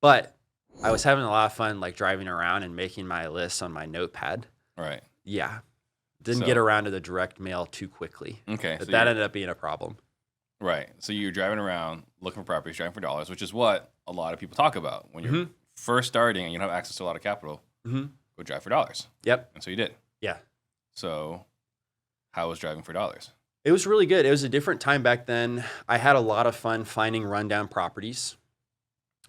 But I was having a lot of fun like driving around and making my lists on my notepad. Right. Yeah. Didn't So get around to the direct mail too quickly. okay, But so that you're ended up being a problem. right. So you're driving around looking for properties, driving for dollars, which is what a lot of people talk about when you're Mm-hmm. first starting and you don't have access to a lot of capital. Mm-hmm. Go drive for dollars, Yep. and so you did. Yeah. So how was driving for dollars? It was really good. It was a different time back then. I had a lot of fun finding rundown properties,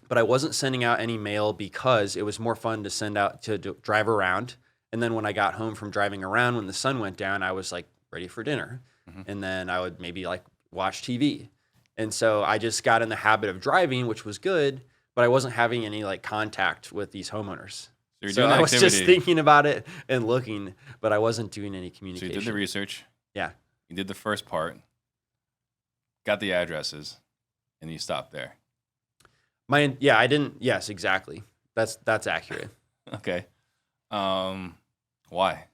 but I wasn't sending out any mail because it was more fun to send out to drive around. And then when I got home from driving around, when the sun went down, I was like ready for dinner. Mm-hmm. And then I would maybe like watch TV. And so I just got in the habit of driving, which was good, but I wasn't having any like contact with these homeowners. So you're So doing the I was just activity. thinking about it and looking, but I wasn't doing any So communication. you did the research. Yeah. You did the first part. Got the addresses, and you stopped there. I didn't. Yes, exactly. That's accurate. Okay. Why?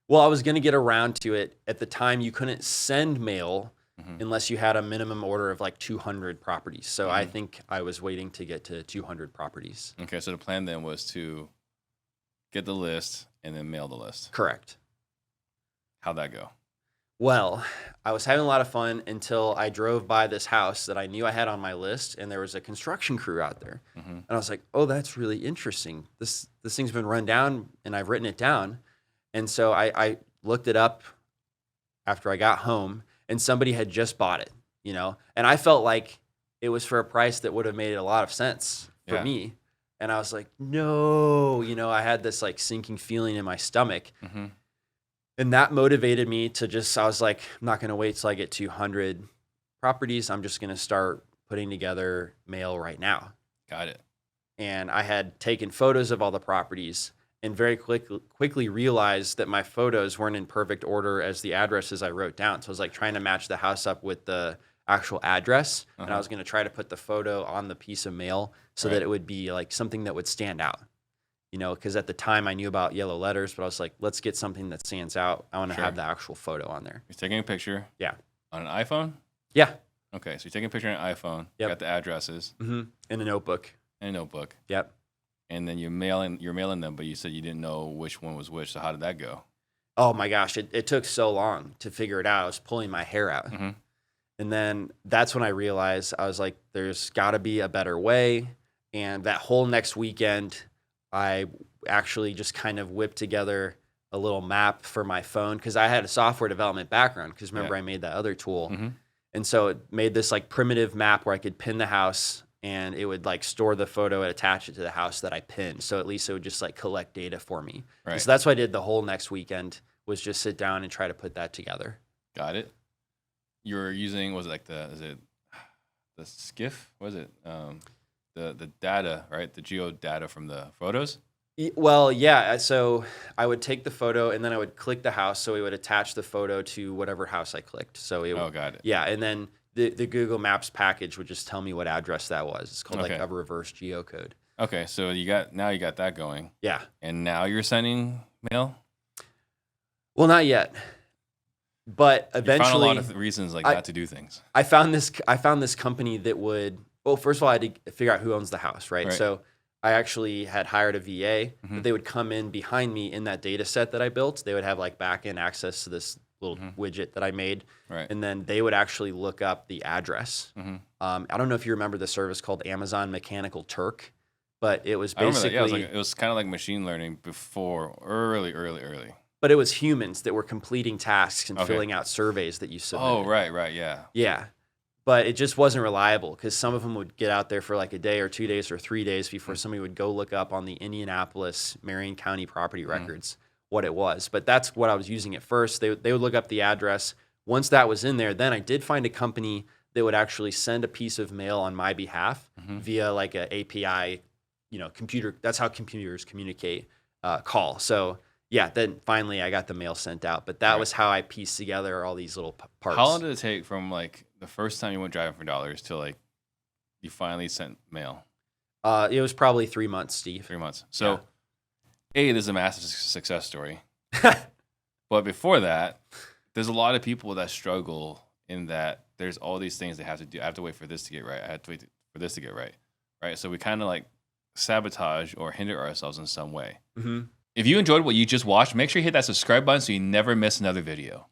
Well, I was going to get around to it. At the time, you couldn't send mail Mm-hmm. unless you had a minimum order of like 200 properties. So I Mhm. think I was waiting to get to 200 properties. Okay, so the plan then was to get the list and then mail the list. Correct. How'd that go? Well, I was having a lot of fun until I drove by this house that I knew I had on my list, and there was a construction crew out there. Mm-hmm. And I was like, "Oh, that's really interesting. This thing's been run down, and I've written it down." And so I looked it up after I got home, and somebody had just bought it, and I felt like it was for a price that would have made a lot of sense for Yeah. me. And I was like, "No," I had this like sinking feeling in my stomach. Mm-hmm. And that motivated me to I was like, I'm not going to wait till I get 200 properties. I'm just going to start putting together mail right now. Got it. And I had taken photos of all the properties and very quickly realized that my photos weren't in perfect order as the addresses I wrote down. So I was like trying to match the house up with the actual address. And I was going to try to put the photo on the piece of mail so that it would be like something that would stand out. Because at the time I knew about yellow letters, but I was like, let's get something that stands out. I want to have the actual photo on there. You're taking a picture. Yeah. On an iPhone? Yeah. Okay, so you're taking a picture on an iPhone. Yep. Got the addresses Mm-hmm. In a notebook. and a notebook. Yep. And then you're mailing them, but you said you didn't know which one was which. So how did that go? Oh my gosh, it took so long to figure it out. I was pulling my hair out. Mm-hmm. And then that's when I realized, I was like, there's got to be a better way. And that whole next weekend, I actually just kind of whipped together a little map for my phone because I had a software development background because remember I made that other tool. Mm-hmm. And so it made this like primitive map where I could pin the house and it would like store the photo and attach it to the house that I pinned. So at least it would just like collect data for me. Right. So that's what I did the whole next weekend was just sit down and try to put that together. Got it. You're using, was it like the skiff? Was it the data, right? The geo data from the photos? Well, yeah. So I would take the photo and then I would click the house. So it would attach the photo to whatever house I clicked. So it would, Got it. yeah. And then the Google Maps package would just tell me what address that was. It's called like a reverse geocode. Okay, so you got that going. Yeah. And now you're sending mail? Well, not yet. But eventually, you found a lot of reasons like that to do things. I found this company that would. Well, first of all, I had to figure out who owns the house, right? So I actually had hired a VA. That they would come in behind me in that data set that I built. They would have like back end access to this little widget that I made, and then they would actually look up the address. I don't know if you remember the service called Amazon Mechanical Turk, but it was basically it was kind of like machine learning before early. But it was humans that were completing tasks and filling out surveys that you submitted. Oh, right, yeah. Yeah. But it just wasn't reliable because some of them would get out there for like a day or 2 days or 3 days before somebody would go look up on the Indianapolis, Marion County property records what it was. But that's what I was using at first. They would look up the address. Once that was in there, then I did find a company that would actually send a piece of mail on my behalf via like an API, computer. That's how computers communicate, call. So yeah, then finally I got the mail sent out. But that was how I pieced together all these little parts. How long did it take from like the first time you went driving for dollars to like you finally sent mail? It was probably 3 months, Steve. 3 months. So, this is a massive success story. But before that, there's a lot of people that struggle in that there's all these things they have to do. I have to wait for this to get right. I have to wait for this to get right. right? So we kind of like sabotage or hinder ourselves in some way. Mm-hmm. If you enjoyed what you just watched, make sure you hit that subscribe button so you never miss another video.